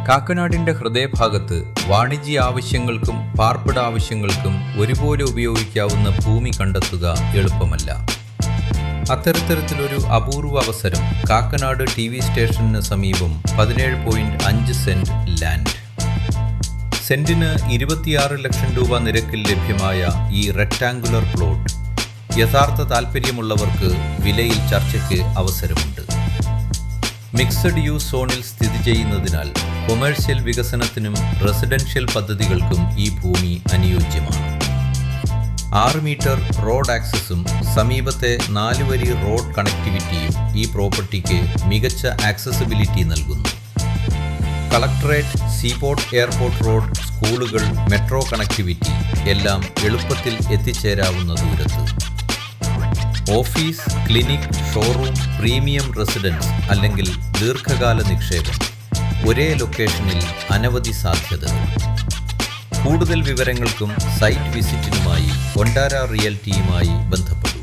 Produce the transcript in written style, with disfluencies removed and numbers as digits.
കാക്കനാടിന്റെ ഹൃദയഭാഗത്ത് വാണിജ്യ ആവശ്യങ്ങൾക്കും പാർപ്പിട ആവശ്യങ്ങൾക്കും ഒരുപോലെ ഉപയോഗിക്കാവുന്ന ഭൂമി കണ്ടെത്തുക എളുപ്പമല്ല. അത്തരത്തിലൊരു അപൂർവ അവസരം കാക്കനാട് TV സ്റ്റേഷന് സമീപം 17.5 സെന്റ് ലാൻഡ്. സെന്റിന് 26 ലക്ഷം രൂപ നിരക്കിൽ ലഭ്യമായ ഈ റെക്ടാങ്കുലർ പ്ലോട്ട് യഥാർത്ഥ താൽപ്പര്യമുള്ളവർക്ക് വിലയിൽ ചർച്ചയ്ക്ക് അവസരമുണ്ട്. മിക്സഡ് യൂസ് സോണിൽ സ്ഥിതി ചെയ്യുന്നതിനാൽ കൊമേഴ്സ്യൽ വികസനത്തിനും റെസിഡൻഷ്യൽ പദ്ധതികൾക്കും ഈ ഭൂമി അനുയോജ്യമാണ്. 6 മീറ്റർ റോഡ് ആക്സസും സമീപത്തെ 4 വരി റോഡ് കണക്ടിവിറ്റിയും ഈ പ്രോപ്പർട്ടിക്ക് മികച്ച ആക്സസിബിലിറ്റി നൽകുന്നു. കളക്ടറേറ്റ്, സീപോർട്ട്, എയർപോർട്ട് റോഡ്, സ്കൂളുകൾ, മെട്രോ കണക്ടിവിറ്റി എല്ലാം എളുപ്പത്തിൽ എത്തിച്ചേരാവുന്ന ദൂരത്ത്. Office, clinic, showroom, premium residence അല്ലെങ്കിൽ ദീർഘകാല നിക്ഷേപം ഒരേ ലൊക്കേഷനിൽ അനവധി സാധ്യതകൾ. കൂടുതൽ വിവരങ്ങൾക്കും സൈറ്റ് വിസിറ്റിനുമായി കൊണ്ടാര റിയൽറ്റിയുമായി ബന്ധപ്പെടും.